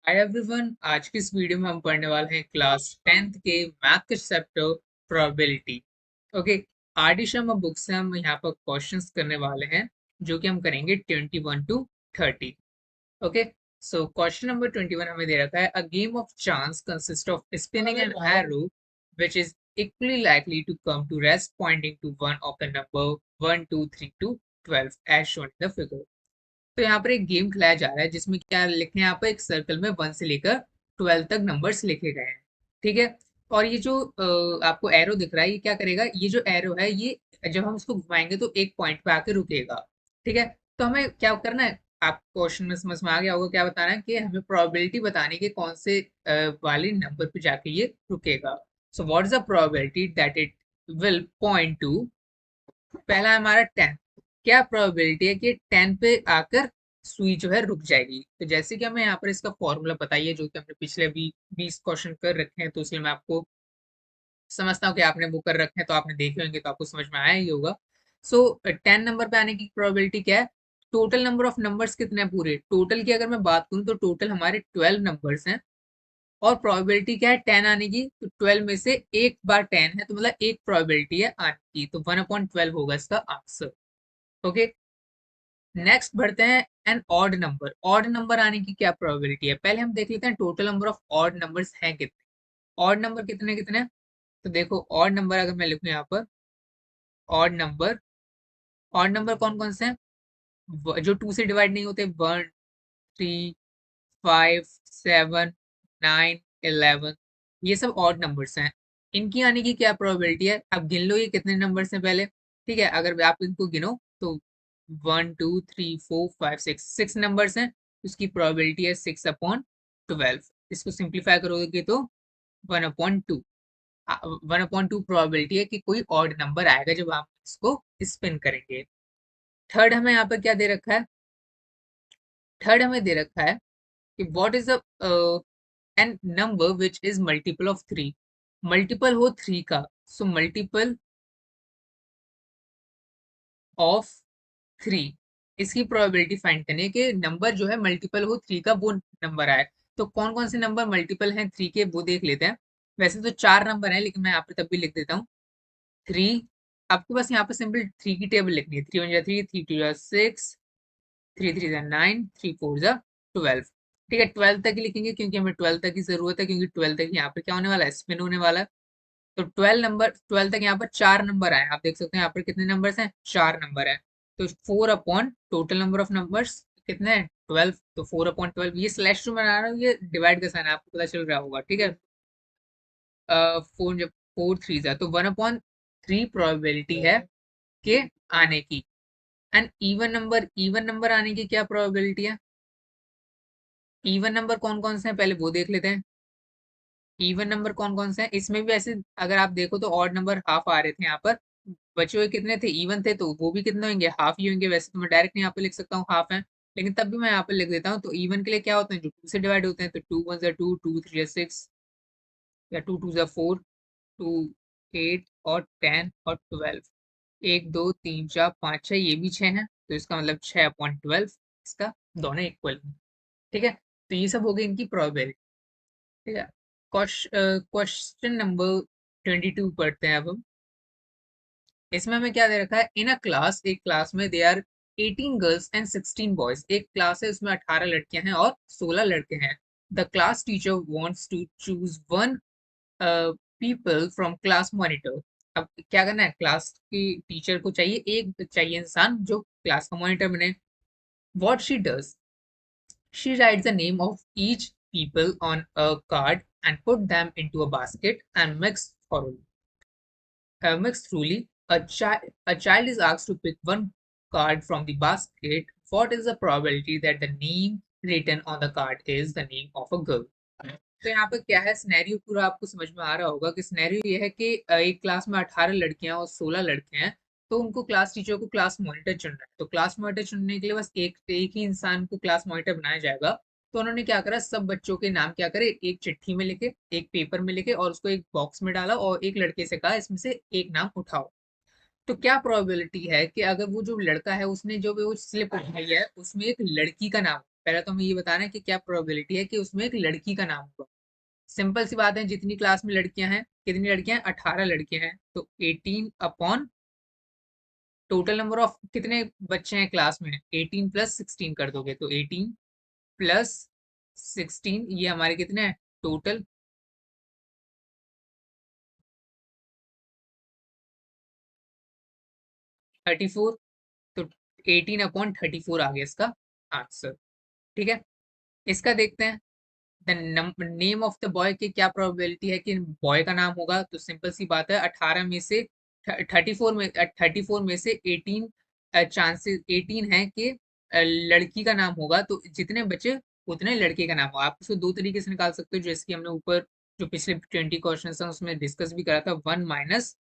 Hi everyone, आज की इस वीडियो में हम पढ़ने वाले हैं क्लास 10th के मैथ के chapter probability. Okay, R D Sharma book से हम यहाँ पर क्वेश्चंस करने वाले हैं जो कि हम करेंगे 21 to 30। Okay, so question number 21 हमें दे रखा है a game of chance consist of spinning an arrow which is equally likely to come to rest pointing to one of the number 1 2 3 to 12 as shown in the figure. तो यहाँ पर एक game खिलाया जा रहा है जिसमें क्या लिखे हैं, यहाँ पर एक सर्कल में 1 से लेकर 12 तक नंबर्स लिखे गए हैं। ठीक है, और ये जो आपको एरो दिख रहा है, ये क्या करेगा, ये जो एरो है ये जब हम इसको घुमाएंगे तो एक पॉइंट पे आके रुकेगा। ठीक है, तो हमें क्या करना है, आप क्वेश्चन में समझ में आ गया होगा क्या बताना है कि हमें प्रोबेबिलिटी बतानी है कि कौन से वाले नंबर पे जाके ये रुकेगा। So what is the probability that it will point two. पहला है हमारा 10। क्या प्रोबेबिलिटी है कि 10 पे आकर सुई जो है रुक जाएगी। तो जैसे कि हमें यहाँ पर इसका फॉर्मूला बताइए जो कि हमने पिछले भी 20 क्वेश्चन कर रखे हैं, तो इसलिए मैं आपको समझता हूँ कि आपने वो कर रखे हैं तो आपने देखे होंगे तो आपको समझ में आया ही होगा। सो 10 नंबर पे आने की प्रोबेबिलिटी क्या है, टोटल नंबर ऑफ नंबर्स कितने हैं पूरे टोटल की अगर मैं बात करूँ तो टोटल हमारे 12 नंबर्स हैं। और प्रोबेबिलिटी क्या है 10 आने की, तो 12 में से एक बार 10 है तो मतलब एक प्रोबेबिलिटी है आने की, तो 1/12 होगा इसका आंसर। ओके, नेक्स्ट बढ़ते हैं an odd number. Odd number आने की क्या प्रोबेबिलिटी है, पहले हम देख लेते हैं total number of odd numbers हैं कितने। ऑड नंबर कितने कितने हैं? तो देखो ऑड नंबर अगर मैं लिखूं यहाँ पर, ऑड नंबर, ऑड नंबर कौन कौन से हैं जो 2 से डिवाइड नहीं होते, 1 3 5 7 9 11, ये सब ऑड नंबर्स हैं। इनकी आने की क्या प्रोबेबिलिटी है, अब गिन लो ये कितने नंबर्स हैं पहले। ठीक है, अगर आप इनको गिनो तो 1 2 3 4 5 6 नंबर्स हैं, उसकी प्रोबेबिलिटी है 6/12। इसको सिंप्लीफाई करोगे तो 1/2। 1/2 प्रोबेबिलिटी है कि कोई ऑड नंबर आएगा जब आप इसको स्पिन करेंगे। थर्ड हमें यहाँ पर क्या दे रखा है, थर्ड हमें दे रखा है कि what is the an number which is multiple of 3। Multiple हो 3 का, सो मल्टीपल ऑफ 3, इसकी प्रोबेबिलिटी फाइंड करनी है कि नंबर जो है मल्टीपल हो 3 का वो नंबर आए। तो कौन कौन से नंबर मल्टीपल हैं 3 के वो देख लेते हैं। वैसे तो 4 नंबर है लेकिन मैं यहाँ पे तब भी लिख देता हूँ 3। आपको बस यहाँ पे सिंपल 3 की टेबल लिखनी है, 3 1 जा 3, 3 2 जा 6, 3 3 जा 9, 3 4 जा 12। ठीक है, 12 तक ही लिखेंगे क्योंकि हमें 12 तक की जरूरत है, क्योंकि 12 तक यहाँ पे क्या होने वाला है, स्पिन होने वाला है। तो 12 तक यहाँ पर 4 नंबर आए, आप देख सकते हैं यहाँ पर कितने नंबर्स हैं, 4 नंबर है। तो 4 upon total number of numbers कितने हैं 12, तो 4/12। ये स्लैश टू बना रहा हूँ, ये डिवाइड का साइन है, आपको पता चल रहा होगा। ठीक है, 4 जब 4 3 है तो 1/3 प्रोबेबिलिटी है के आने की। एंड इवन नंबर आने की क्या प्रोबेबिलिटी है, इवन नंबर कौन कौन से हैं पहले वो देख लेते हैं। इवन नंबर कौन कौन से हैं, इसमें भी ऐसे अगर आप देखो तो ऑड नंबर हाफ आ रहे थे यहाँ पर, बचे हुए कितने थे, इवन थे, तो वो भी कितने होंगे, हाफ ही होंगे। वैसे तो मैं डायरेक्ट यहाँ पे लिख सकता हूँ हाफ है, लेकिन तब भी मैं यहाँ पे लिख देता हूँ। तो इवन के लिए क्या होते हैं, जो 2 से डिवाइड होते हैं, तो 2 1 जा 2, 2 3 जा 6, या 2 2 जा 4, 2 8 और 10 और 12, 1 2 3 4 5 6, ये भी 6 है, तो इसका मतलब 6/12 इसका दोनों इक्वल। ठीक है, तो ये सब हो गई इनकी प्रोबेबिलिटी। ठीक है, क्वेश्चन नंबर 22 पढ़ते हैं अब हम। इसमें हमें क्या दे रखा है, इन अ क्लास, एक क्लास में there are 18 girls and 16 boys. एक क्लास है उसमें 18 लड़कियां हैं और 16 लड़के हैं। The class teacher wants to choose one people from class monitor. अब क्या करना है, क्लास की टीचर को चाहिए, एक चाहिए इंसान जो क्लास का मॉनिटर बने। What she does, she writes the name of each people on a card and put them into a basket and mix thoroughly. A child is asked to pick one card from the basket. What is the probability that the name written on the card is the name of a girl? तो यहाँ पर क्या है, scenario पूरा आपको समझ में आ रहा होगा कि सिनेरियो ये है कि एक क्लास में 18 लड़कियां और 16 लड़के हैं। तो उनको क्लास टीचर को क्लास मॉनिटर चुनना है, तो क्लास मॉनिटर चुनने के लिए बस एक एक ही इंसान को क्लास मॉनिटर बनाया जाएगा। तो उन्होंने क्या करा, सब बच्चों के नाम क्या करे, एक चिट्ठी में लिखे, एक पेपर में लिखे और उसको एक बॉक्स में डाला, और एक लड़के से कहा इसमें से एक नाम उठाओ। तो क्या प्रोबेबिलिटी है कि अगर वो जो लड़का है उसने जो वो स्लिप उठाई है उसमें एक लड़की का नाम, पहले तो हमें ये बताना है कि क्या प्रोबेबिलिटी है कि उसमें एक लड़की का नाम होगा। सिंपल सी बात है, जितनी क्लास में लड़कियां हैं, कितनी लड़कियां हैं, 18 लड़कियां हैं, तो 18 अपॉन टोटल नंबर ऑफ कितने बच्चे हैं क्लास में, 18 प्लस 16 कर दोगे तो 18 प्लस 16, ये हमारे कितने हैं टोटल, 34। तो 18 अपॉन 34 आ गया इसका आंसर। ठीक है, इसका देखते हैं। The name of the boy की क्या प्रोबेबिलिटी है कि बॉय का नाम होगा, तो सिंपल सी बात है, 18 में से 34 में से 18 चांसेस, 18 है कि लड़की का नाम होगा, तो जितने बचे उतने लड़के का नाम होगा। आप इसको दो तरीके से निकाल सकते हो, जैसे कि हमने ऊपर जो पिछले 20 क्वेश्चन था उसमें डिस्कस भी करा था, 1 माइनस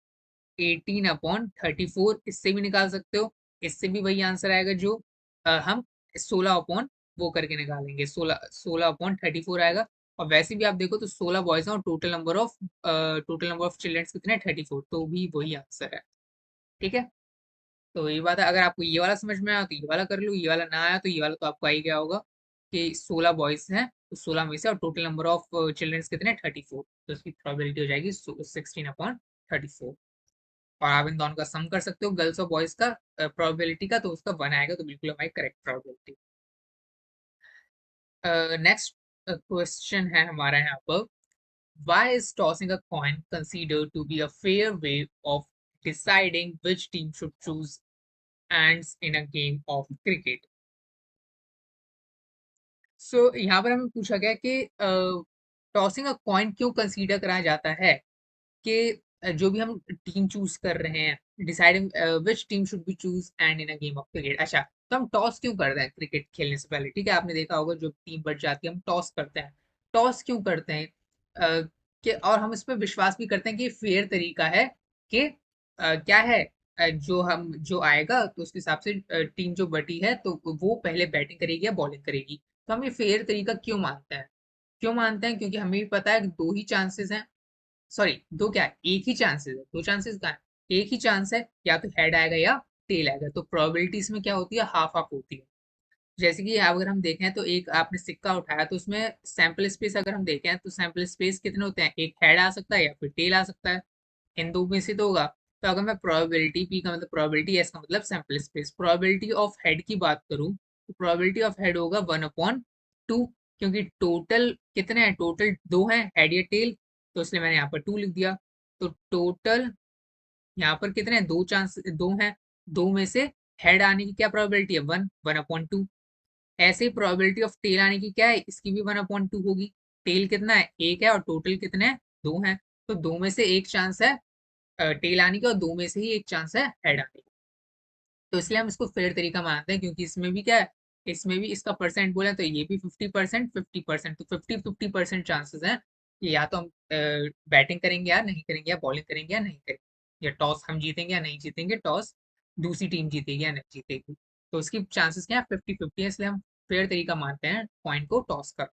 18 अपॉन 34, इससे भी निकाल सकते हो। इससे भी वही आंसर आएगा जो हम 16 अपॉन वो करके निकालेंगे, 16 अपॉन 34 आएगा। और वैसे भी आप देखो तो 16 बॉयज हैं और टोटल नंबर ऑफ चिल्ड्रंस कितने हैं 34, तो भी वही आंसर है। ठीक है, तो ये बात है, अगर आपको ये वाला समझ में आया तो ये वाला कर लो, ये वाला ना आया तो ये वाला तो आपको आ ही गया होगा कि 16 बॉयज हैं तो 16 में से, और टोटल नंबर ऑफ चिल्ड्रंस कितने हैं 34, तो इसकी प्रोबेबिलिटी हो जाएगी 16 अपॉन 34। और आप इन दोनों का सम कर सकते हो गर्ल्स और बॉयज का प्रोबेबिलिटी का, तो उसका 1 आएगा, तो बिल्कुल हमारी करेक्ट प्रोबेबिलिटी। नेक्स्ट क्वेश्चन है हमारा यहाँ पर, why is tossing a coin considered to be a fair way of deciding which team should choose ends in a game of cricket? सो यहाँ पर हमें पूछा गया कि टॉसिंग अ कॉइन क्यों कंसीडर करा जाता है कि जो भी हम टीम चूज कर रहे हैं, deciding which team should be choose and in a game of cricket. अच्छा, तो हम टॉस क्यों करते हैं क्रिकेट खेलने से पहले? ठीक है, आपने देखा होगा जो टीम बढ़ जाती है हम टॉस करते हैं। टॉस क्यों करते हैं? कि और हम इस पर विश्वास भी करते हैं कि फेयर तरीका है कि क्या है, जो आएगा तो उसके हिसाब से टीम जो बटी है तो वो पहले बैटिंग करेगी या बॉलिंग करेगी। तो हम ये फेयर तरीका क्यों मानते हैं? क्यों मानते हैं? क्योंकि हमें भी पता है कि दो ही चांसेस हैं, सॉरी दो क्या है, एक ही चांसेस है, दो चांसेस का है, एक ही चांस है, या तो हेड आएगा या टेल आएगा, तो प्रोबेबिलिटी इसमें क्या होती है, हाफ हाफ होती है। जैसे कि अगर हम देखें तो एक आपने सिक्का उठाया तो उसमें सैंपल स्पेस अगर हम देखें तो सैंपल स्पेस कितने होते हैं, एक हेड आ सकता है या फिर टेल आ सकता है, इन दो में से तो होगा। तो अगर मैं प्रोबेबिलिटी पी का मतलब प्रोबेबिलिटी, एस का मतलब sample space, probability of head की बात करूं तो प्रोबेबिलिटी ऑफ हेड होगा 1/2, क्योंकि टोटल कितने हैं, टोटल दो हैं, हेड या टेल, तो इसलिए मैंने यहाँ पर 2 लिख दिया। तो टोटल यहाँ पर कितने हैं, दो चांस, दो हैं, दो में से हेड आने की क्या प्रोबेबिलिटी है, 1/2। ऐसे ही प्रोबेबिलिटी ऑफ टेल आने की क्या है, इसकी भी 1/2 होगी। टेल कितना है, एक है, और टोटल कितने हैं, दो हैं, तो दो में से एक चांस है टेल आने की और दो में से ही एक चांस है हेड आने की। तो इसलिए हम इसको फेयर तरीका मानते हैं, क्योंकि इसमें भी क्या है, इसमें भी इसका परसेंट बोले तो ये भी 50% 50%, तो 50-50% चांसेस हैं कि या तो हम बैटिंग करेंगे या नहीं करेंगे, या बॉलिंग करेंगे या नहीं करेंगे, या टॉस हम जीतेंगे या नहीं जीतेंगे, टॉस दूसरी टीम जीतेगी या नहीं जीतेगी। तो उसकी चांसेस क्या है, 50-50 है, इसलिए हम फेयर तरीका मानते हैं पॉइंट को टॉस कर।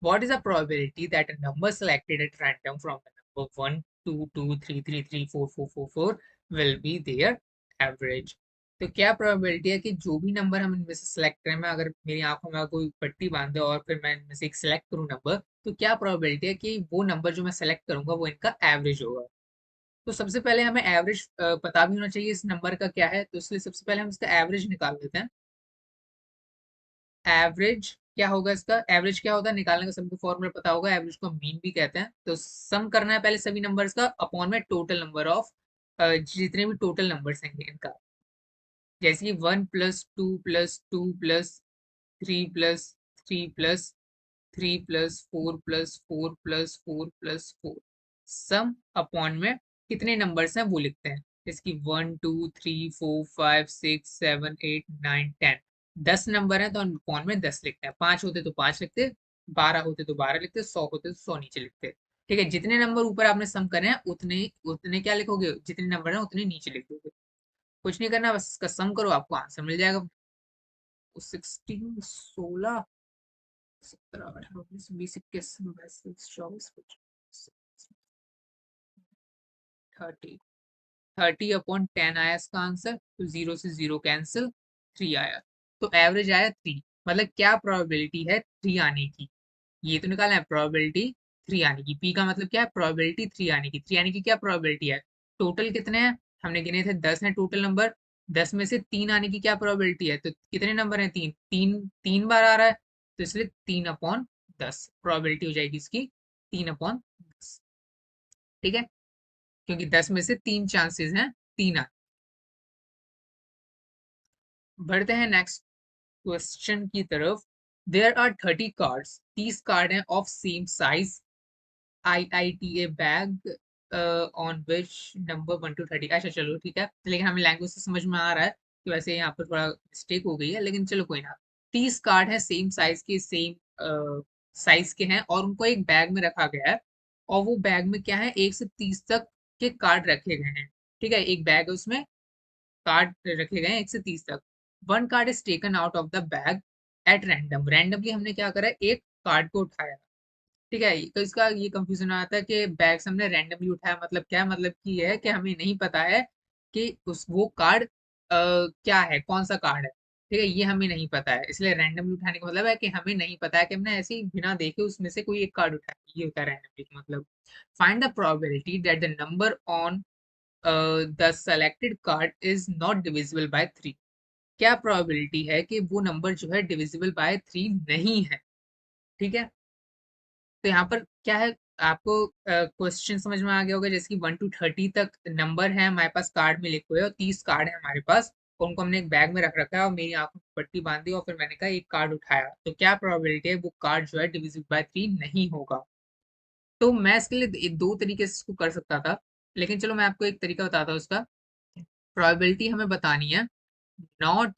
What is the probability that a number selected at random from the number 1, 2, 2, 3, 3, 3, 4, 4, 4, 4 will be their average? तो क्या प्रोबेबिलिटी है कि जो भी नंबर हम इनमें से सिलेक्ट करें, मैं अगर मेरी आंखों में कोई पट्टी बांध दे और फिर मैं इनमें से एक सिलेक्ट करूं नंबर, तो क्या प्रोबेबिलिटी है कि वो नंबर जो मैं सेलेक्ट करूंगा वो इनका एवरेज होगा? तो सबसे पहले हमें एवरेज पता भी होना चाहिए इस नंबर का क्या है, तो इसलिए सबसे पहले हम इसका एवरेज निकाल लेते हैं। एवरेज क्या होगा, इसका एवरेज क्या होता है निकालने का सबको फॉर्मूला पता होगा, एवरेज को मीन भी कहते हैं। तो सम करना है पहले सभी नंबर्स का अपॉन में टोटल नंबर ऑफ जितने भी टोटल नंबर्स हैं इनका, जैसे कि 1+2+2+3+3+4+4+4+4 सम अपॉन में कितने नंबर्स हैं वो लिखते हैं, जैसे कि 1 2 3 4 5 6 7 8 9 10, 10 नंबर है तो हम अपॉन में 10 लिखते हैं, 5 होते तो 5 लिखते, 12 होते तो 12 लिखते, 100 होते तो 100 नीचे लिखते। ठीक है, जितने नंबर ऊपर आपने सम करे हैं उतने उतने क्या लिखोगे, जितने नंबर हैं उतने नीचे लिख दोगे। कुछ नहीं करना, बस इसका सम करो आपको आंसर मिल जाएगा। 16, 16, 17, 18, 19, 20, 21, 22, 23, 24, 25, 26, 27, 28, 30, 30/10 आया इसका आंसर, तो जीरो से जीरो कैंसिल, 3 आया, तो एवरेज आया 3। मतलब क्या प्रोबेबिलिटी है 3 आने की, ये तो निकालना है प्रोबेबिलिटी 3 आने की। पी का मतलब क्या है, प्रोबेबिलिटी 3 आने की। 3 आने की क्या प्रोबेबिलिटी है, टोटल कितने हैं हमने गिने थे 10 है टोटल नंबर, 10 में से 3 आने की क्या प्रोबेबिलिटी है, तो कितने नंबर हैं, 3, 3 बार आ रहा है, तो इसलिए 3/10 प्रोबेबिलिटी हो जाएगी इसकी, 3/10। ठीक है, क्योंकि 10 में से 3 चांसेस हैं 3 आने। बढ़ते हैं नेक्स्ट क्वेश्चन की तरफ। देयर आर 30 कार्ड्स, 30 कार्ड हैं of same size IITA bag on which number 1 to 30। अच्छा चलो ठीक है, लेकिन हमें लैंग्वेज से समझ में आ रहा है कि वैसे यहाँ पर थोड़ा मिस्टेक हो गई है, लेकिन चलो कोई ना। 30 कार्ड है सेम साइज के, सेम साइज के हैं और उनको एक बैग में रखा गया है, और वो बैग में क्या है 1 से 30 तक के कार्ड रखे गए हैं। ठीक है, एक बैग है उसमें कार्ड रखे गए हैं 1 से 30 तक। One card is taken out of the bag at random, randomly हमने क्या करा है, एक कार्ड को उठाया। ठीक है, तो इसका ये कंफ्यूजन आता है कि बैग से हमने रैंडमली उठाया, मतलब क्या है, मतलब कि ये है कि हमें नहीं पता है कि उस वो कार्ड क्या है, कौन सा कार्ड है। ठीक है, ये हमें नहीं पता है, इसलिए रैंडमली उठाने का मतलब है कि हमें नहीं पता है, कि हमने ऐसे ही बिना देखे उसमें से कोई एक कार्ड उठाया, ये होता है रैंडमली का मतलब। Find the probability that the number on the selected card is not divisible by 3। क्या प्रोबेबिलिटी है कि वो नंबर जो है डिविजिबल बाय 3 नहीं है। ठीक है, तो यहाँ पर क्या है, आपको क्वेश्चन समझ में आ गया होगा, जैसे कि 1 to 30 तक नंबर है हमारे पास कार्ड में लिखे हुए, और 30 कार्ड है हमारे पास, और उनको हमने एक बैग में रख रखा है, और मेरी आंखों में पट्टी बांधी और फिर मैंने कहा एक कार्ड उठाया, तो क्या प्रोबेबिलिटी है वो कार्ड जो है डिविजिबल बाय 3 नहीं होगा। तो मैं इसके लिए दो तरीके से इसको कर सकता था, लेकिन चलो मैं आपको एक तरीका बताता हूँ उसका। प्रोबेबिलिटी हमें बतानी है नॉट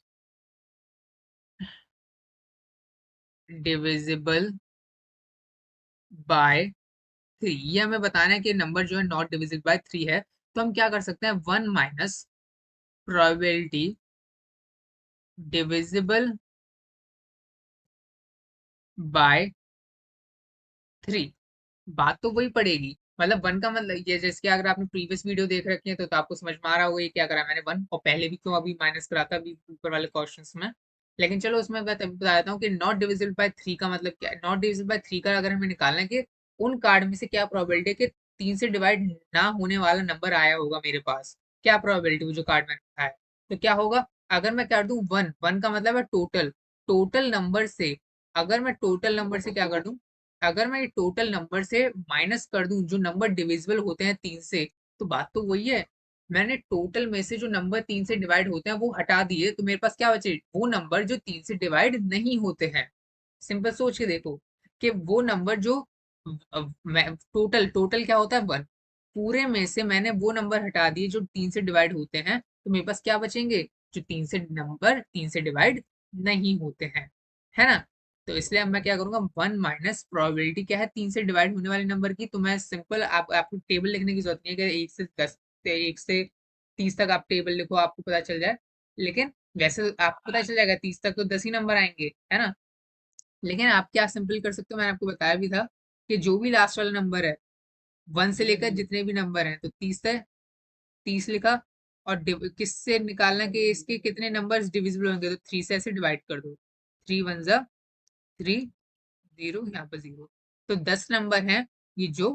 डिविजिबल बाय 3, ये हमें बताना है कि नंबर जो है नॉट डिविजिबल बाय 3 है। तो हम क्या कर सकते हैं, 1 माइनस प्रोबेबिलिटी डिविजिबल बाय 3, बात तो वही पड़ेगी। मतलब 1 का मतलब ये, जैसे कि अगर आपने प्रीवियस वीडियो देख रखी है तो आपको समझ में आ रहा होगा ये क्या करा मैंने 1, और पहले भी क्यों अभी माइनस करा था अभी ऊपर वाले क्वेश्चंस में। लेकिन चलो उसमें मैं बता देता हूँ कि नॉट डिविजिबल बाय 3 का मतलब क्या है। नॉट डिविजिबल बाय 3 का अगर हमें निकालना है कि उन कार्ड में से क्या प्रोबेबिलिटी है कि 3 से डिवाइड ना होने वाला नंबर आया होगा मेरे पास, क्या प्रोबेबिलिटी वो जो कार्ड मैंने रखा है, तो क्या होगा। अगर मैं कर दूं 1, 1 का मतलब है टोटल, टोटल नंबर से, अगर मैं टोटल नंबर से क्या कर दूं, अगर मैं टोटल नंबर से माइनस कर दूं जो नंबर डिविजिबल होते हैं 3 से, तो बात तो वही है, मैंने टोटल में से जो नंबर 3 से डिवाइड होते हैं वो हटा दिए, तो मेरे पास क्या बचे, वो नंबर जो 3 से डिवाइड नहीं होते हैं। सिंपल सोच के देखो कि वो नंबर जो टोटल, टोटल क्या होता है 1, पूरे में से मैंने वो नंबर हटा दिए जो 3 से डिवाइड होते हैं, तो मेरे पास क्या बचेंगे, जो 3 से डिवाइड नहीं होते हैं, है ना। तो इसलिए अब मैं क्या करूंगा, 1 माइनस प्रोबेबिलिटी क्या है 3 से डिवाइड होने वाले नंबर की, तो मैं सिंपल आपको टेबल लिखने की जरूरत नहीं है कि 1 से 30 तक आप टेबल लिखो आपको पता चल जाए, लेकिन वैसे आपको पता चल जाएगा 30 तक तो 10 ही नंबर आएंगे, है ना। लेकिन आप क्या सिंपल कर सकते हो, मैंने आपको बताया भी था कि जो भी लास्ट वाला नंबर है 1 से लेकर जितने भी नंबर हैं, तो 30 है, 30 लिखा, और किससे निकालना कि इसके कितने नंबर्स डिविजिबल होंगे, तो 3 से ऐसे डिवाइड कर दो, 3 1 जा 3, 0 यहाँ पर 0, तो 10 नंबर हैं ये जो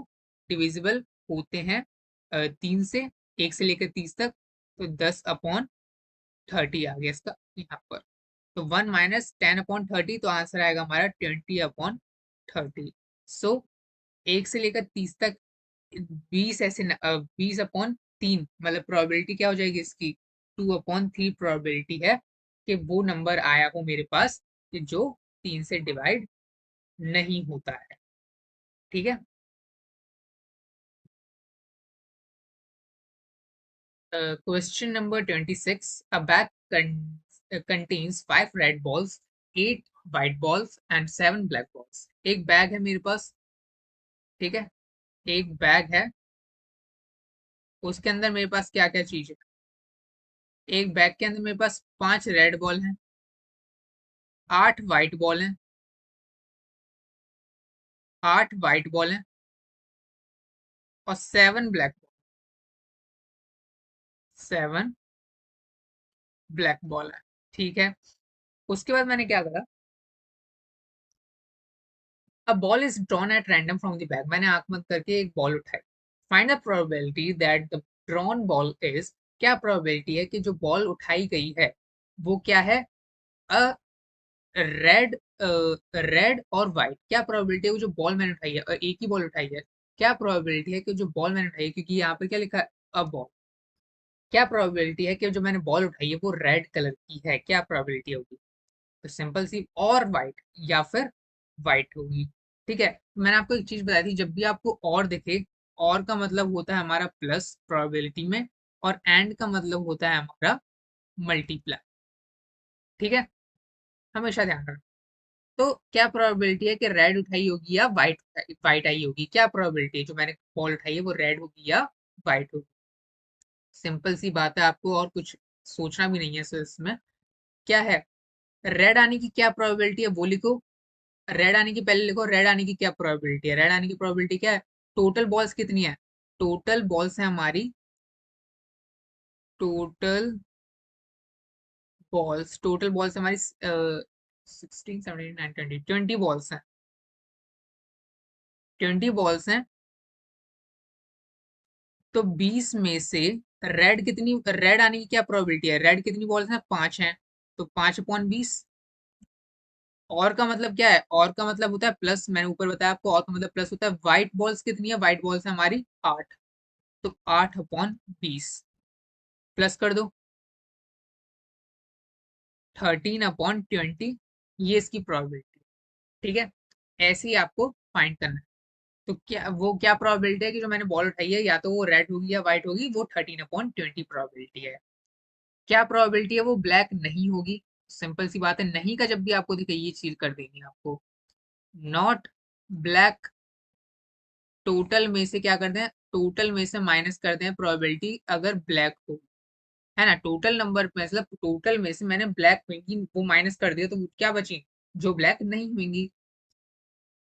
डिविजिबल होते हैं 3 से, 1 से लेकर 30 तक, तो 10/30 आ गया इसका यहाँ पर। तो 1 - 10/30, तो आंसर आएगा हमारा 20/30। सो 1 से लेकर 30 तक 20 ऐसे 20/3, मतलब प्रोबेबिलिटी क्या हो जाएगी इसकी, 2/3 प्रोबेबिलिटी है कि वो नंबर आया हो मेरे पास कि जो 3 से डिवाइड नहीं होता है। ठीक है, question number 26। A bag contains 5 red balls, 8 white balls and 7 black balls. एक बैग है मेरे पास, ठीक है, एक बैग है, उसके अंदर मेरे पास क्या क्या चीज है, एक बैग के अंदर मेरे पास 5 रेड बॉल हैं, 8 वाइट बॉल हैं, 8 वाइट बॉल हैं, और 7 ब्लैक बॉल, 7 ब्लैक बॉल है। ठीक है, उसके बाद मैंने क्या करा, a ball is drawn at random from the bag, मैंने आंख बंद करके एक बॉल उठाई। Find the probability that the drawn ball is, क्या प्रोबेबिलिटी है कि जो बॉल उठाई गई है वो क्या है, अ रेड, रेड और व्हाइट। क्या प्रोबेबिलिटी है वो जो बॉल मैंने उठाई है, और एक ही बॉल उठाई है, क्या प्रोबेबिलिटी है कि जो बॉल मैंने उठाई है, क्योंकि यहाँ पे क्या लिखा है, अ बॉल, क्या प्रोबेबिलिटी है कि जो मैंने बॉल उठाई है वो रेड कलर की है, क्या प्रोबेबिलिटी होगी। तो सिंपल सी, और वाइट या फिर वाइट होगी। ठीक है, मैंने आपको एक चीज बताई थी, जब भी आपको और दिखे, और का मतलब होता है हमारा प्लस प्रोबेबिलिटी में, और एंड का मतलब होता है हमारा मल्टीप्लाई। ठीक है, हमेशा ध्यान रखना। तो क्या प्रोबेबिलिटी है कि रेड उठाई होगी या वाइट, वाइट आई होगी, क्या प्रोबेबिलिटी है जो मैंने बॉल उठाई है वो रेड होगी या वाइट होगी। सिंपल सी बात है, आपको और कुछ सोचना भी नहीं है इसमें। क्या है, रेड आने की क्या प्रोबेबिलिटी है वो लिखो। रेड आने की पहले लिखो, रेड आने की क्या प्रोबेबिलिटी है, रेड आने की प्रोबेबिलिटी क्या है, टोटल बॉल्स कितनी है, टोटल बॉल्स है हमारी, टोटल टोटल बॉल्स हमारी 16 17 19 20, 20 बॉल्स हैं, 20 बॉल्स हैं। तो 20 में से रेड कितनी, रेड आने की क्या प्रोबेबिलिटी है, रेड कितनी बॉल्स हैं, 5 हैं, तो 5/20। और का मतलब क्या है, और का मतलब होता है प्लस, मैंने ऊपर बताया आपको, और का मतलब प्लस होता है। व्हाइट बॉल्स कितनी है, व्हाइट बॉल्स है हमारी 8, तो 8/20 प्लस कर दो 13/20, ये इसकी प्रोबेबिलिटी। ठीक है, ऐसे ही आपको फाइंड करना है। तो क्या वो क्या प्रोबेबिलिटी है कि जो मैंने बॉल उठाई है या तो वो रेड होगी या व्हाइट होगी, वो 13/20 प्रोबेबिलिटी है। क्या प्रोबेबिलिटी है वो ब्लैक नहीं होगी। सिंपल सी बात है, नहीं का जब भी आपको दिखे ये चीज कर देंगे आपको, नॉट ब्लैक। टोटल में से क्या करते हैं, टोटल में से माइनस करते हैं प्रोबेबिलिटी अगर ब्लैक हो, है ना, टोटल नंबर मतलब टोटल में से मैंने ब्लैक होंगी वो माइनस कर दिया, तो क्या बची, जो ब्लैक नहीं होंगी।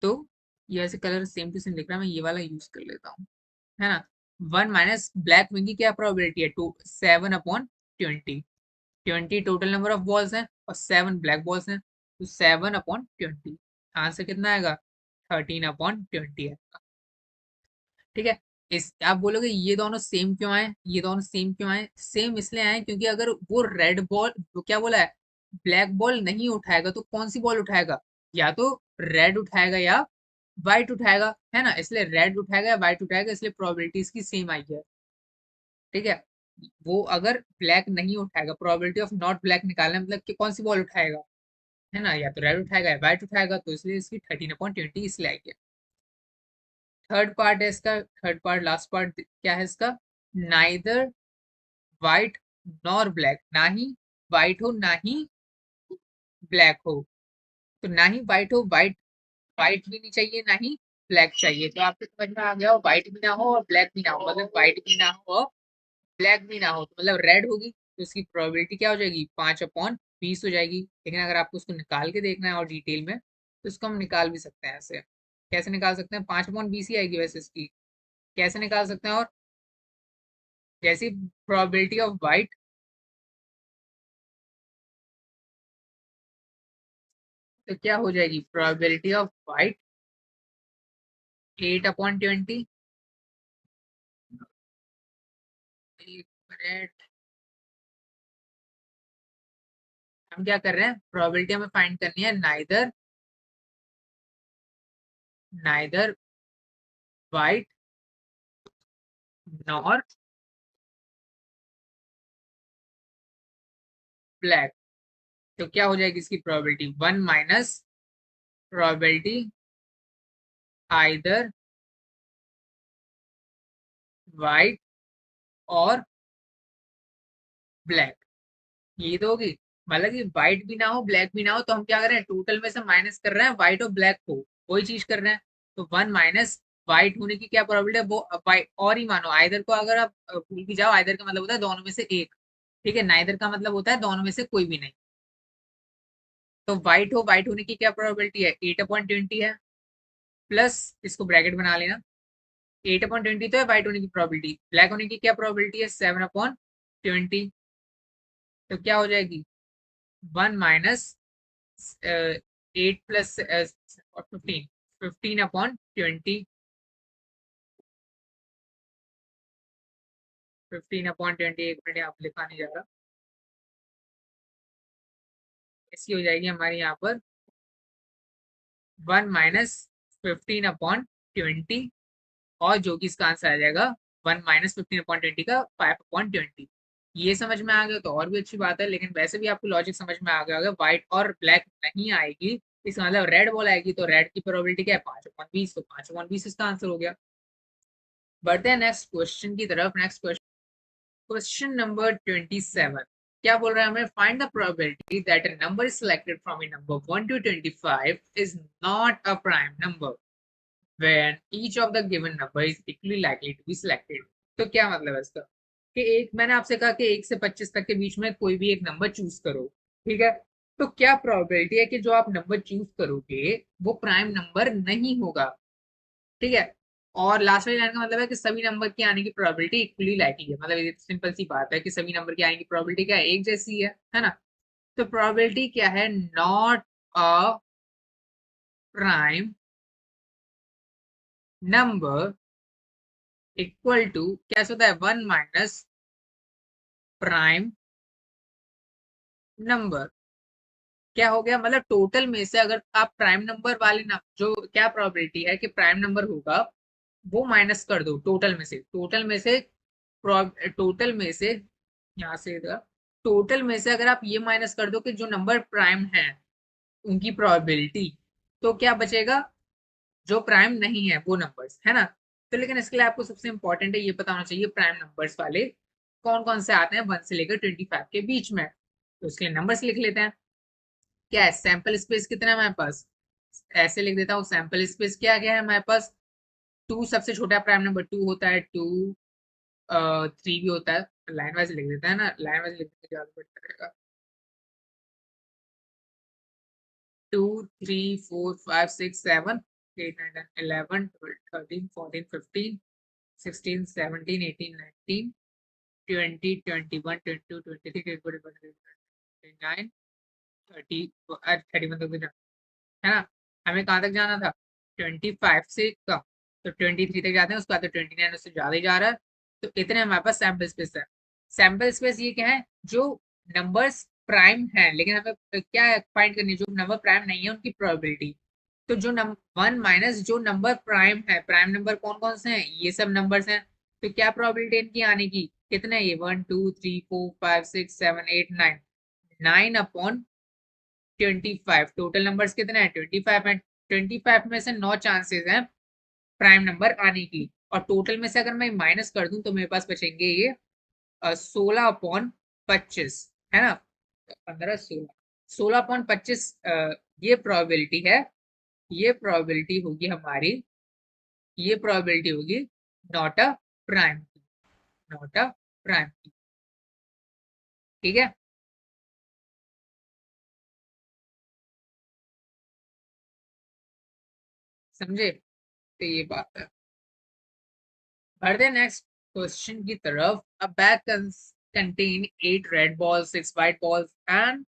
तो ये ऐसे कलर सेम टू सेम दिख रहा है, मैं ये वाला यूज कर लेता हूँ, है ना। 1 माइनस ब्लैक विंग की क्या प्रोबेबिलिटी है, 7/20, 20 टोटल नंबर ऑफ बॉल्स हैं और 7 ब्लैक बॉल्स हैं, तो 7/20, आंसर कितना आएगा, 13/20 है। ठीक है, इस आप बोलोगे ये दोनों सेम क्यों आए, ये दोनों सेम क्यों आए, सेम इसलिए आए क्योंकि अगर वो रेड बॉल, वो क्या बोला है, ब्लैक बॉल नहीं उठाएगा तो कौन सी बॉल उठाएगा, या तो रेड उठाएगा या व्हाइट उठाएगा, है ना, इसलिए रेड उठाएगा या व्हाइट उठाएगा, इसलिए प्रोबेबिलिटीज की सेम आई है। ठीक है, वो अगर ब्लैक नहीं उठाएगा, प्रोबेबिलिटी ऑफ नॉट ब्लैक निकालना मतलब कि कौन सी बॉल उठाएगा, है ना, या तो रेड उठाएगा या व्हाइट उठाएगा, तो इसलिए इसकी 13/20 इसलिए आई है। थर्ड पार्ट है इसका, थर्ड पार्ट लास्ट पार्ट क्या है इसका, नाइदर व्हाइट नॉर ब्लैक, ना ही व्हाइट हो ना ही ब्लैक हो। तो ना ही व्हाइट हो, व्हाइट व्हाइट भी नहीं चाहिए ना ही ब्लैक चाहिए, तो आपको समझ में आ गया हो, व्हाइट भी ना हो और ब्लैक भी ना हो, मतलब व्हाइट भी ना हो और ब्लैक भी ना हो, तो मतलब रेड होगी, तो उसकी प्रोबेबिलिटी क्या हो जाएगी, 5/20 हो जाएगी। लेकिन अगर आपको उसको निकाल के देखना है और डिटेल में, तो इसको हम निकाल भी सकते हैं ऐसे। कैसे निकाल सकते हैं, 5/20 ही आएगी वैसे इसकी, कैसे निकाल सकते हैं, और जैसी प्रोबेबिलिटी ऑफ वाइट, तो क्या हो जाएगी प्रोबेबिलिटी ऑफ वाइट 8/20। एक मिनट, हम क्या कर रहे हैं, प्रोबेबिलिटी हमें फाइंड करनी है, neither neither white nor black. तो क्या हो जाएगी इसकी probability, 1 minus probability either white और ब्लैक, ये तो होगी। मतलब कि व्हाइट भी ना हो ब्लैक भी ना हो, तो हम क्या कर रहे हैं, टोटल में से माइनस कर रहे हैं व्हाइट और ब्लैक को, वही चीज कर रहे हैं। तो 1 माइनस व्हाइट होने की क्या प्रोबेबिलिटी है, वो व्हाइट, और ही मानो आइदर को अगर आप भूल भी जाओ, आइदर का मतलब होता है दोनों में से एक। ठीक है, नाइदर का मतलब होता है दोनों में से कोई भी नहीं। तो व्हाइट हो, व्हाइट होने की क्या प्रोबेबिलिटी है, 8/20 है, प्लस इसको ब्रैकेट बना लेना, 8/20 तो है व्हाइट होने की प्रोबेबिलिटी, ब्लैक होने की क्या प्रोबेबिलिटी है, 7/20। तो क्या हो जाएगी, 1 माइनस 8 प्लस 15, 15/20, 15/20, एक मिनट यहाँ पे लिखा नहीं जा रहा, इसकी हो जाएगी हमारी यहाँ पर 1 माइनस 15/20, और जो कि इसका आंसर आ जाएगा 1 माइनस 15/20 का 5/20। ये समझ में आ गया तो और भी अच्छी बात है, लेकिन वैसे भी आपको लॉजिक समझ में आ गया होगा, व्हाइट और ब्लैक नहीं आएगी, इसका मतलब रेड बॉल आएगी, तो रेड की प्रोबेबिलिटी क्या है 5/20, तो 5/20 इसका आंसर हो गया। बढ़ते हैं नेक्स्ट क्वेश्चन की तरफ। नेक्स्ट क्वेश्चन, क्वेश्चन नंबर 27, क्या बोल रहा है हमें, find the probability that a number selected from A number 1 to 25 is not a prime number when each of the given number is equally likely to be selected। तो क्या मतलब है इसका, कि एक, मैंने आपसे कहा कि 1 से 25 तक के बीच में कोई भी एक नंबर चूज करो, ठीक है, तो क्या प्रोबेबिलिटी है कि जो आप नंबर चूज करोगे वो प्राइम नंबर नहीं होगा, ठीक है। और लास्ट वाली लाइन का मतलब है कि सभी नंबर के आने की प्रोबेबिलिटी इक्वली लाइकली है, मतलब ये सिंपल सी बात है कि सभी नंबर के आने की प्रोबेबिलिटी क्या है, एक जैसी है ना। तो प्रोबेबिलिटी क्या है, not a prime number equal to क्या होता है, 1 माइनस प्राइम नंबर। क्या हो गया, मतलब टोटल में से अगर आप प्राइम नंबर वाले जो क्या प्रोबेबिलिटी है कि प्राइम नंबर होगा, वो माइनस कर दो टोटल में से, टोटल में से यहाँ से इधर, टोटल में से अगर आप ये माइनस कर दो कि जो नंबर प्राइम है उनकी प्रोबेबिलिटी, तो क्या बचेगा, जो प्राइम नहीं है वो नंबर्स, है ना। तो लेकिन इसके लिए आपको सबसे इंपॉर्टेंट है ये पता होना चाहिए प्राइम नंबर्स वाले कौन कौन से आते हैं 1 से लेकर 25 के बीच में। तो उसके लिए नंबर्स लिख लेते हैं। क्या है, सैंपल स्पेस कितना है हमारे पास, ऐसे लिख देता हूँ, सैंपल स्पेस क्या क्या है हमारे पास, 2 सबसे छोटा प्राइम नंबर 2 होता है, 2 3 भी होता है, लाइन वाइज लिख देता है ना, लाइन वाइज लिखने से ज्यादा बेटर रहेगा। 2 3 4 5 6 7 8 9 10 11 12 13 14 15 16 17 18 19 20 21 22 23 24 25 29 30 31 तक भी जाना है ना। हमें कहाँ तक जाना था, 25 से कम, तो 23 तक जाते हैं, उसके बाद तो 29 उससे ज्यादा ही जा रहा है। तो इतने हमारे पास सैंपल स्पेस है। सैंपल स्पेस ये क्या है, जो नंबर्स प्राइम है, लेकिन हमें क्या फाइंड करनी है, जो नंबर प्राइम नहीं है उनकी प्रोबेबिलिटी। तो जो नंबर 1 माइनस जो नंबर प्राइम है, प्राइम नंबर कौन कौन से हैं, ये सब नंबर्स हैं, तो क्या प्रोबेबिलिटी इनकी आने की, कितने, ये 1 2 3 4 5 6 7 8 9, 9/25, टोटल नंबर्स कितने हैं 25 है, 25 में से 9 चांसेस हैं प्राइम नंबर आने की, और टोटल में से अगर मैं माइनस कर दूं तो मेरे पास बचेंगे ये 16/25, है ना, 15 16, 16/25, ये प्रोबेबिलिटी है, ये प्रोबेबिलिटी होगी हमारी, ये प्रोबेबिलिटी होगी नॉट अ प्राइम की, नॉट अ प्राइम की, ठीक है, समझे, तो ये बात है। बढ़ते नेक्स्ट क्वेश्चन की तरफ। अ bag contain 8 red balls, 6 white balls and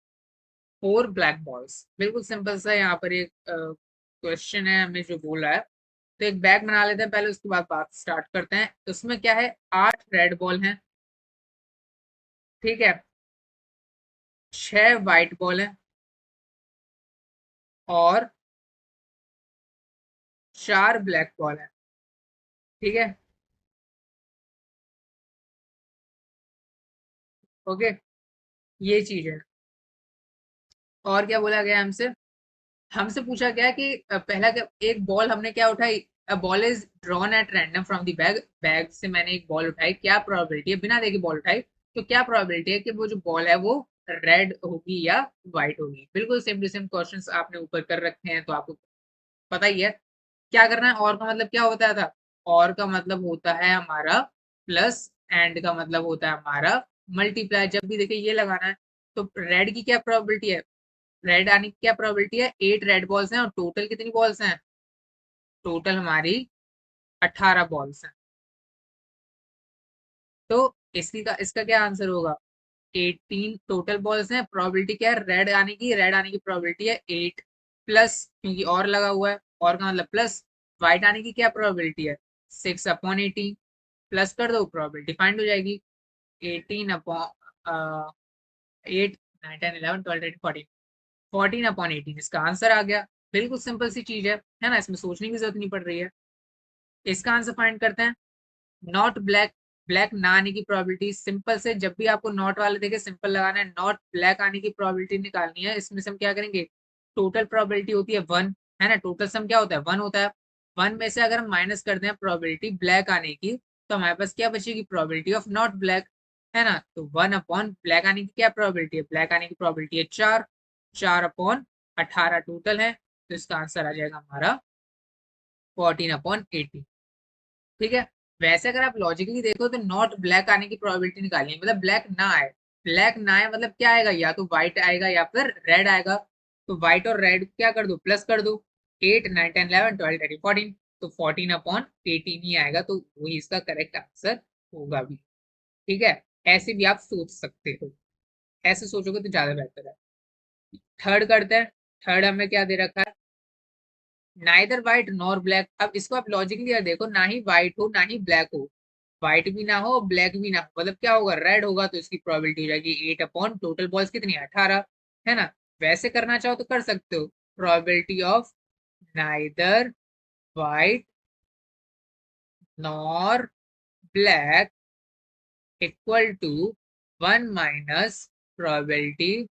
4 black balls. बिल्कुल सिंपल सा यहाँ पर एक क्वेश्चन है, हमें जो बोला है, तो एक बैग बना लेते हैं पहले, उसके बाद बात स्टार्ट करते हैं। उसमें क्या है, 8 रेड बॉल हैं, ठीक है, 6 व्हाइट बॉल हैं, और 4 ब्लैक बॉल हैं, ठीक है, ओके, ये चीज है। और क्या बोला गया हमसे, हमसे पूछा गया कि पहला क्या, एक बॉल हमने क्या उठाई, a ball is drawn at random from the bag, bag से मैंने एक बॉल उठाई, क्या प्रोबेबिलिटी है, बिना देखे बॉल उठाई, तो क्या प्रोबेबिलिटी है कि वो जो बॉल है वो रेड होगी या व्हाइट होगी। बिल्कुल सेम टू सेम क्वेश्चंस आपने ऊपर कर रखे हैं, तो आपको पता ही है क्या करना है। और का मतलब क्या होता था, और का मतलब होता है हमारा प्लस, एंड का मतलब होता है हमारा मल्टीप्लाई। जब भी देखिए ये लगाना है, तो रेड की क्या प्रोबेबिलिटी है, रेड आने की क्या प्रोबेबिलिटी है, 8 रेड बॉल्स हैं, और टोटल कितनी बॉल्स हैं, टोटल हमारी 18 बॉल्स हैं। तो इसका क्या आंसर होगा, 18 टोटल बॉल्स हैं, प्रोबेबिलिटी क्या है, रेड आने की, रेड आने की प्रोबेबिलिटी है 8, प्लस क्योंकि और लगा हुआ है, और का मतलब प्लस, वाइट आने की क्या प्रोबेबिलिटी है 6/18, प्लस कर दो प्रोबेबिलिटी फाइंड हो जाएगी 14/8 9 10 11 12 13 14 इसका आंसर आ गया। बिल्कुल सिंपल सी चीज है ना, इसमें सोचने की जरूरत नहीं पड़ रही है। इसका आंसर फाइंड करते हैं। नॉट ब्लैक, ब्लैक ना आने की प्रोबेबिलिटी सिंपल से, जब भी आपको नॉट वाले देखे सिंपल लगाना है, नॉट ब्लैक आने की प्रोबेबिलिटी निकालनी है। इसमें से हम क्या करेंगे, टोटल प्रोबेबिलिटी होती है 1, है ना, टोटल सम क्या होता है 1 होता है। 1 में से अगर हम माइनस कर दें प्रोबेबिलिटी ब्लैक आने की, तो हमारे पास क्या बचेगी, प्रोबेबिलिटी ऑफ नॉट ब्लैक, है ना। तो 1 अपॉन ब्लैक आने की क्या प्रोबेबिलिटी है, ब्लैक आने की प्रोबेबिलिटी है 4, 4/18 टोटल है। तो इसका आंसर आ जाएगा हमारा 14/18। ठीक है। वैसे अगर आप लॉजिकली देखो तो नॉट ब्लैक आने की प्रोबेबिलिटी निकालनी है, मतलब ब्लैक ना आए। ब्लैक ना आए मतलब क्या आएगा, या तो व्हाइट आएगा या फिर रेड आएगा। तो व्हाइट और रेड क्या कर दो, प्लस कर दो, 8 9 10 11 12 13 14, तो 14/18 ही आएगा, तो वही इसका करेक्ट आंसर होगा भी। ठीक है, ऐसे भी आप सोच सकते हो, ऐसे सोचोगे तो ज्यादा बेहतर है। थर्ड करते हैं। थर्ड हमें क्या दे रखा है, नाइदर व्हाइट नॉर ब्लैक। अब इसको आप लॉजिकली देखो, ना ही व्हाइट हो ना ही ब्लैक हो, व्हाइट भी ना हो ब्लैक भी ना हो, मतलब क्या होगा, रेड होगा, तो इसकी प्रोबेबिलिटी हो जाएगी 8 अपॉन टोटल बॉल्स कितनी है 18, है ना। वैसे करना चाहो तो कर सकते हो, probability of neither white nor black equal to 1 minus probability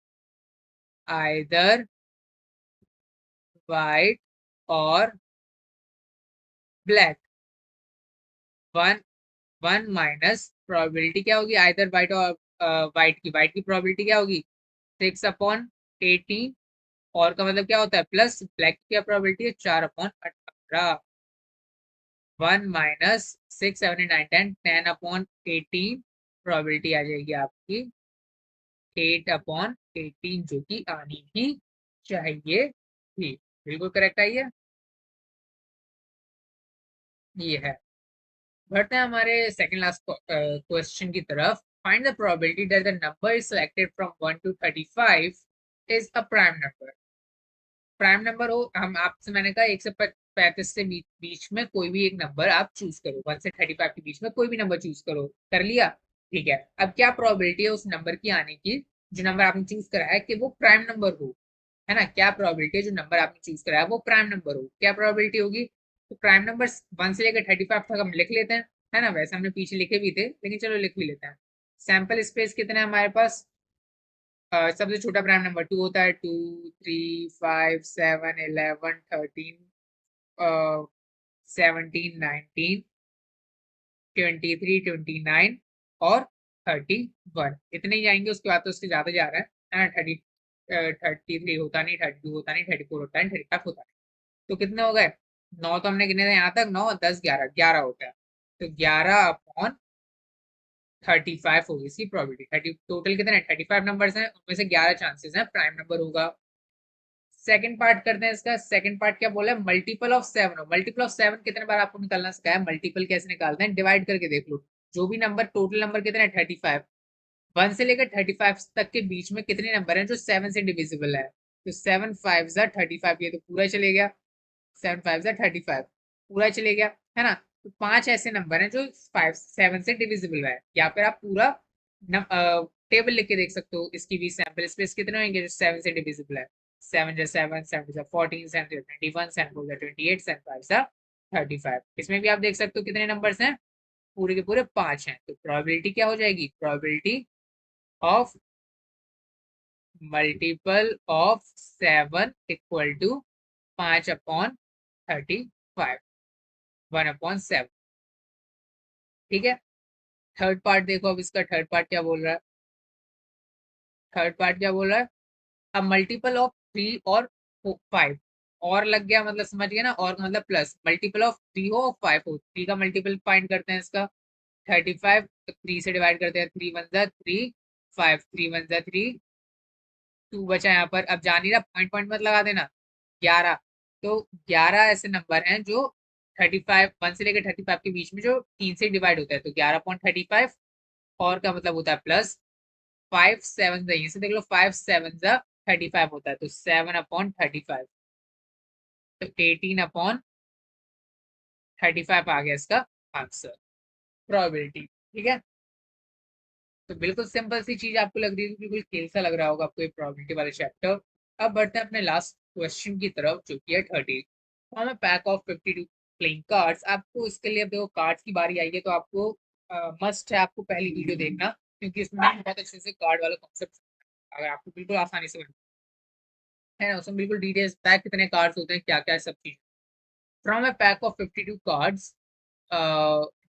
either white और ब्लैक। 1 माइनस प्रोबेबिलिटी क्या होगी, आइदर व्हाइट और व्हाइट की प्रोबेबिलिटी क्या होगी 6/18, और का मतलब क्या होता है प्लस, ब्लैक की क्या प्रोबेबिलिटी है 4/18। 1 - 6 7 8 9 10 प्रोबेबिलिटी आ जाएगी आपकी 8/18, जो कि आनी भी चाहिए थी। बिल्कुल करेक्ट आई है, ये है। बढ़ते हैं हमारे सेकंड लास्ट क्वेश्चन की तरफ। Find the probability that the number is selected from 1 to 35 is a prime number. Prime number हो, हम आपसे मैंने कहा 1 से 35 से बीच में कोई भी एक नंबर आप चूज करो, 1 से 35 के बीच में कोई भी नंबर चूज करो, कर लिया। ठीक है, अब क्या प्रोबेबिलिटी है उस नंबर की आने की, जो नंबर आपने चूज करा है कि वो प्राइम नंबर हो, है ना। क्या प्रोबेबिलिटी है जो नंबर आपने चूज करा है वो प्राइम नंबर हो, क्या प्रोबेबिलिटी होगी। तो प्राइम नंबर 1 से लेकर 35 तक हम लिख लेते हैं, है ना। वैसे हमने पीछे लिखे भी थे, लेकिन चलो लिख भी लेते हैं। सैंपल स्पेस कितना है हमारे पास, सबसे छोटा प्राइम नंबर 2 होता है, 2 3 5 7 11 13 17 19 23 29 और 31, इतने ही जाएंगे, उसके बाद तो उससे ज्यादा जा रहा है ना। 33 होता नहीं, 32 होता नहीं, 34 होता नहीं, 35 होता नहीं। तो कितने हो गए, 9 तो हमने गिने थे यहाँ तक, 9 10 11 11 होता है। तो 11/35 होगी इसकी प्रोबेबिलिटी। 30 टोटल कितने 35 नंबर्स हैं, उनमें से 11 चांसेस हैं प्राइम नंबर होगा। सेकंड पार्ट करते हैं इसका। सेकंड पार्ट क्या बोला है, मल्टीपल ऑफ 7 हो। मल्टीपल ऑफ 7 कितने बार आपको निकालना सिखाया है, मल्टीपल कैसे निकालते हैं, डिवाइड करके देख लो। जो भी नंबर, टोटल नंबर कितने 35, 1 से लेकर 35 तक के बीच में कितने नंबर हैं जो 7 से डिविजिबल है। तो 7 5 35, ये तो पूरा चले गया, 7 5 35 पूरा चले गया, है ना। तो 5 ऐसे नंबर हैं जो 7 से डिविजिबल है, या फिर आप पूरा टेबल लिख के देख सकते हो। इसकी भी सैंपल स्पेस कितने होंगे जो 7 से डिविजिबल है, 7 जा 7 7 जा 14 7 जा 21 7 4 जा 28 7 5 जा 35। इसमें भी आप देख सकते हो कितने नंबर्स हैं, पूरे के पूरे 5 हैं। तो प्रोबेबिलिटी क्या हो जाएगी, probability of multiple of 7 equal to 5/35, 1/7। ठीक है। थर्ड पार्ट देखो, अब इसका थर्ड पार्ट क्या बोल रहा है। थर्ड पार्ट क्या बोल रहा है, अब मल्टीपल ऑफ 3 और 5, और लग गया मतलब समझ गया ना, और मतलब प्लस, मल्टीपल ऑफ 3 हो और 5 हो, 3 का मल्टीपल फाइंड करते हैं इसका 35, तो 3 से डिवाइड करते हैं, 3 1 जा 3 5 3 1 जा 3 2 बचा यहाँ पर। अब जान ही रहा, पॉइंट पॉइंट मत लगा देना। 11, तो 11 ऐसे नंबर हैं जो 35, 1 से लेकर 35 के बीच में जो 3 से डिवाइड होता है, तो 11/35, और का मतलब होता है प्लस 5 7 यहीं से देख लो, 5 7 35 होता है, तो 7/35। तो 18/35 आ गया इसका आंसर, प्रोबेबिलिटी। ठीक है, तो बिल्कुल सिंपल सी चीज आपको लग रही है, बिल्कुल खेल सा लग रहा होगा आपको ये प्रोबेबिलिटी वाले चैप्टर। अब बढ़ते हैं अपने लास्ट क्वेश्चन की तरफ, जो कि है 30। From a pack of 52 playing cards, आपको इसके लिए, देखो कार्ड्स की बारी आई है तो आपको मस्ट है आपको पहली वीडियो देखना, क्योंकि इसमें बहुत अच्छे से कार्ड वाला कॉन्सेप्ट अगर आपको बिल्कुल आसानी से है ना, उसमें बिल्कुल डिटेल्स पैक कितने कार्ड्स होते हैं, क्या क्या सब चीज। From a pack of 52 cards,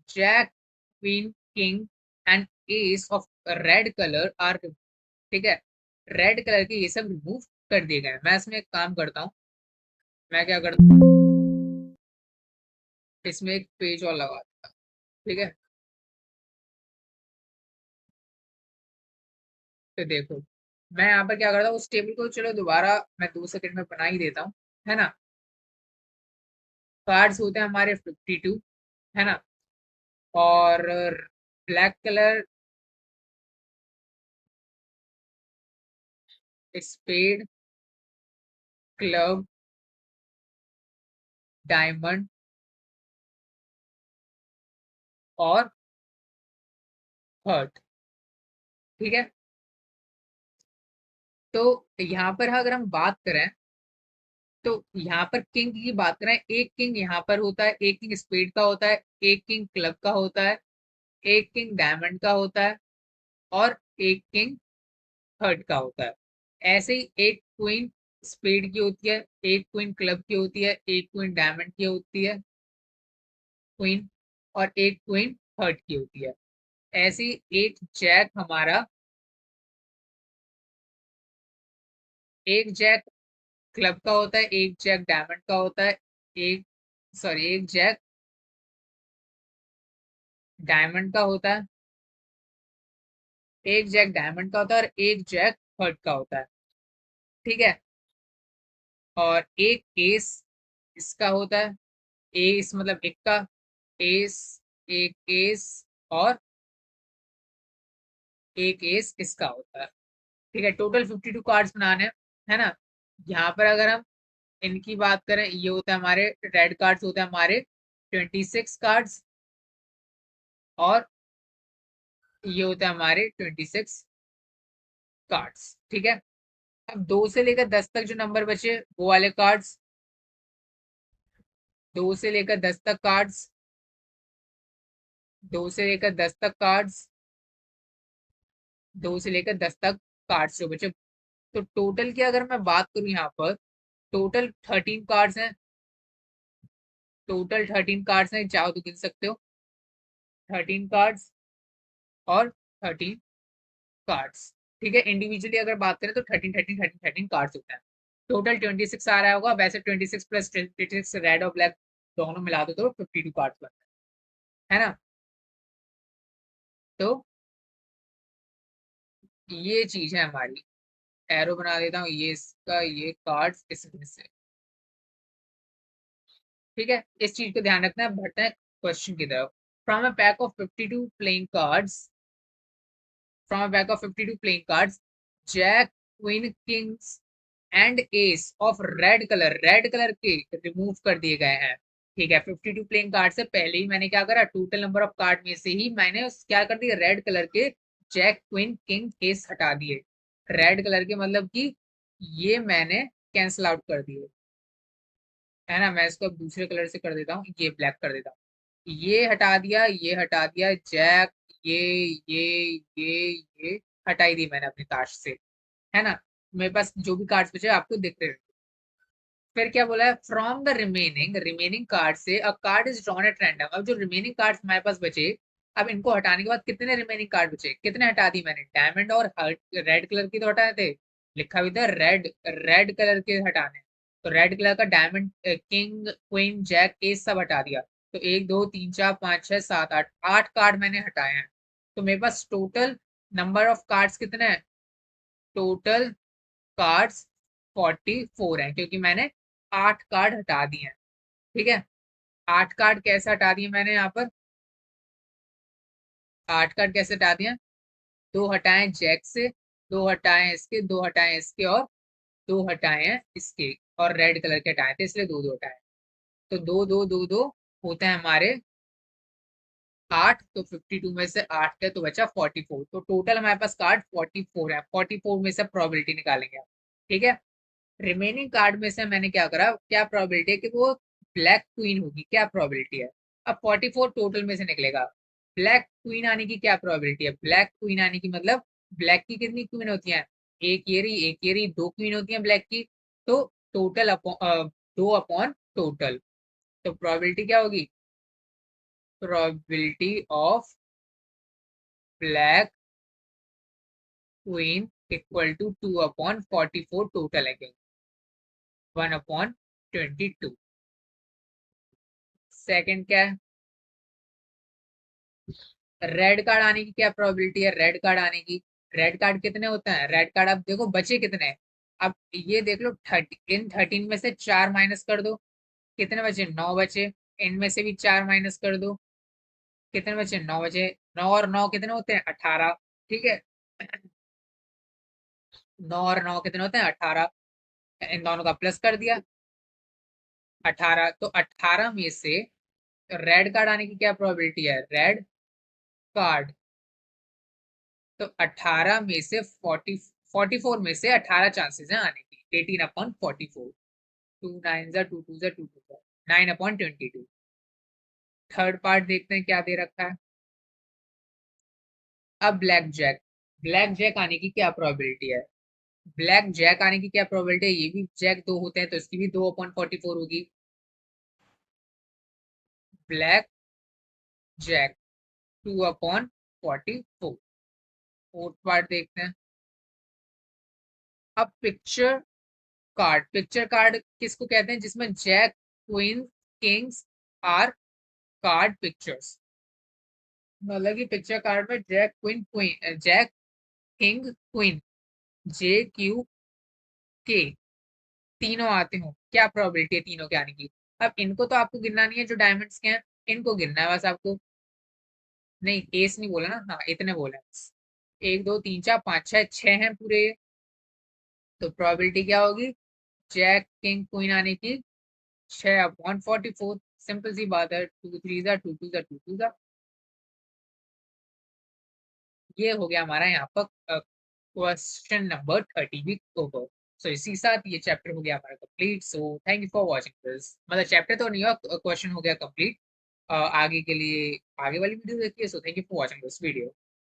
jack, queen, king and ace of red colour are, ठीक है, रेड कलर के ये सब रिमूव कर दिए गए। मैं इसमें एक काम करता हूँ, मैं क्या करता हूँ, इसमें एक पेज और लगा देता हूँ। ठीक है, तो देखो मैं यहाँ पर क्या करता हूँ, उस टेबल को चलो दोबारा मैं 2 सेकंड में बना ही देता हूँ, है ना। कार्ड्स होते हैं हमारे 52, है ना, और black colour spade, club, diamond और हर्ट। ठीक है, तो यहाँ पर अगर हम बात करें, तो यहाँ पर किंग की बात करें, एक किंग यहाँ पर होता है, एक किंग स्पेड का होता है, एक किंग क्लब का होता है, एक किंग डायमंड का होता है, और एक किंग थर्ड का होता है। ऐसे ही एक क्वीन स्पेड की होती है, एक क्वीन क्लब की होती है, एक क्वीन डायमंड की होती है क्वीन, और एक क्वीन थर्ड की होती है। ऐसे ही एक जैक हमारा, एक जैक क्लब का होता है, एक जैक डायमंड का होता है, एक, सॉरी, एक जैक डायमंड का होता है, एक जैक डायमंड का होता है, और एक जैक थर्ड का होता है। ठीक है, और एक एस इसका होता है, एस मतलब एक का एस, एक एस और एक एस इसका होता है। ठीक है, टोटल 52 कार्ड्स बनाने हैं, है ना। यहाँ पर अगर हम इनकी बात करें, ये होते हैं हमारे रेड कार्ड्स, होते हैं हमारे 26 कार्ड्स, और ये होते हैं हमारे 26 कार्ड्स। ठीक है, अब 2 से लेकर 10 तक जो नंबर बचे वो वाले कार्ड्स, 2 से लेकर 10 तक कार्ड्स, 2 से लेकर 10 तक कार्ड्स, 2 से लेकर 10 तक कार्ड्स जो बचे। तो टोटल की अगर मैं बात करूं यहाँ पर, टोटल 13 कार्ड्स हैं, टोटल 13 कार्ड्स हैं, चाहो तो गिन सकते हो, 13 कार्ड्स और 13 कार्ड्स। ठीक है, इंडिविजुअली अगर बात करें तो 13 कार्ड्स होते हैं। टोटल 26 आ रहा होगा, वैसे 26 + 26 रेड और ब्लैक दोनों मिला दो तो 52 कार्ड्स बनते हैं, है ना। तो ये चीज है हमारी, एरो बना देता हूँ ये इसका, ये कार्ड्स इसमें से। ठीक है, इस चीज को ध्यान रखना है। बढ़ते हैं क्वेश्चन की तरफ। From a pack of 52 playing cards, from a pack of 52 playing cards, jack, queen, kings and ace of red colour के रिमूव कर दिए गए हैं। ठीक है, 52 प्लेइंग कार्ड से पहले ही मैंने क्या करा, टोटल नंबर ऑफ कार्ड में से ही मैंने क्या कर दिया, रेड कलर के जैक, क्वीन, किंग, एस हटा दिए। रेड कलर के मतलब कि ये मैंने कैंसिल आउट कर दिए, है ना। मैं इसको अब दूसरे कलर से कर देता हूँ, ये ब्लैक कर देता हूँ, ये हटा दिया, ये हटा दिया, जैक, ये ये ये हटा ही दी मैंने अपने कास्ट से, है ना। मेरे पास जो भी कार्ड्स बचे आपको दिख रहे हैं। फिर क्या बोला है, from the remaining, remaining card से a card is drawn at random. अब जो रिमेनिंग कार्ड्स हमारे पास बचे, अब इनको हटाने के बाद कितने रिमेनिंग कार्ड बचे, कितने हटा दी मैंने, डायमंड और रेड कलर की तो हटाए थे, लिखा भी था रेड, रेड कलर के हटाने। तो रेड कलर का diamond, king, queen, jack, ace सब हटा दिया। तो 1 2 3 4 5 6 7 8, 8 कार्ड मैंने हटाए हैं। तो मेरे पास टोटल नंबर ऑफ कार्ड्स कितने हैं, टोटल कार्ड्स 44 है, क्योंकि मैंने 8 कार्ड हटा दिए हैं। ठीक है, 8 कार्ड कैसे हटा दिए मैंने यहाँ पर, 8 कार्ड कैसे हटा दिए, 2 हटाए जैक से, 2 हटाए इसके, 2 हटाए इसके, और 2 हटाए हैं इसके। और रेड कलर के हटाए थे, इसलिए दो दो हटाए। तो दो दो दो दो होते हैं हमारे 8। तो 52 में से 8 गए तो बचा 44। तो टोटल हमारे पास कार्ड 44 है। 44 में से प्रोबेबिलिटी निकालेंगे आप। ठीक है। रिमेनिंग कार्ड में से मैंने क्या करा, क्या प्रोबेबिलिटी है कि वो ब्लैक क्वीन होगी, क्या प्रोबेबिलिटी है। अब 44 टोटल में से निकलेगा। ब्लैक क्वीन आने की क्या प्रोबेबिलिटी है, ब्लैक क्वीन आने की मतलब ब्लैक की कितनी क्वीन होती है, एक ये रही एक ये रही, दो क्वीन होती है ब्लैक की। तो टोटल अपॉन 2 अपॉन टोटल। तो प्रोबेबिलिटी क्या होगी, probability of black queen equal to 2 upon 44 total है, 1 अपॉन 22। सेकंड क्या है, रेड कार्ड आने की क्या प्रोबेबिलिटी है, रेड कार्ड आने की। रेड कार्ड कितने होते हैं, रेड कार्ड अब देखो बचे कितने हैं। अब ये देख लो 13 में से 4 माइनस कर दो, कितने बचे, 9 बचे। इनमें से भी 4 माइनस कर दो, कितने बचे, 9 बचे। 9 और 9 कितने होते हैं, 18। ठीक है। 9 और 9 कितने होते हैं, 18। इन दोनों का प्लस कर दिया, 18। तो 18 में से रेड कार्ड आने की क्या प्रोबेबिलिटी है, रेड कार्ड। तो 18 में से 44 में से 18 चांसेस हैं आने की, 18 अपॉन 44। 2 9 जा 2 2 जा 2 2 जा 9 अपॉन 22। थर्ड पार्ट देखते हैं क्या दे रखा है। अब ब्लैक जैक, ब्लैक जैक आने की क्या प्रोबेबिलिटी है, ब्लैक जैक आने की क्या प्रोबेबिलिटी है, ये भी जैक दो होते हैं तो इसकी भी 2 अपॉन 44 होगी। Black jack 2 upon 44। Fourth part देखते हैं। अब पिक्चर कार्ड, पिक्चर कार्ड किसको कहते हैं, जिसमें jack queen kings are card pictures. मतलब कि पिक्चर कार्ड में jack queen queen, jack king queen, JQK तीनों आते हो, क्या प्रोबेबिलिटी है तीनों के आने की। अब इनको तो आपको गिनना नहीं है जो डायमंड्स के हैं, इनको गिनना है बस आपको। नहीं एस नहीं बोला ना, हाँ इतने बोले हैं बस। 1 2 3 4 5 6 6 हैं पूरे ये। तो प्रोबेबिलिटी क्या होगी, जैक किंग क्वीन आने की 6 अपॉन 44। सिंपल सी बात है, 2 3 जा 2 2 जा 2 2 जा। ये हो गया हमारा यहाँ पर क्वेश्चन नंबर 30 भी ओवर। सो इसी साथ ये चैप्टर हो गया हमारा complete. So thank you for watching this, मतलब चैप्टर तो नहीं हुआ, क्वेश्चन हो गया कंप्लीट। आगे के लिए आगे वाली वीडियो देखिए। So thank you for watching this video.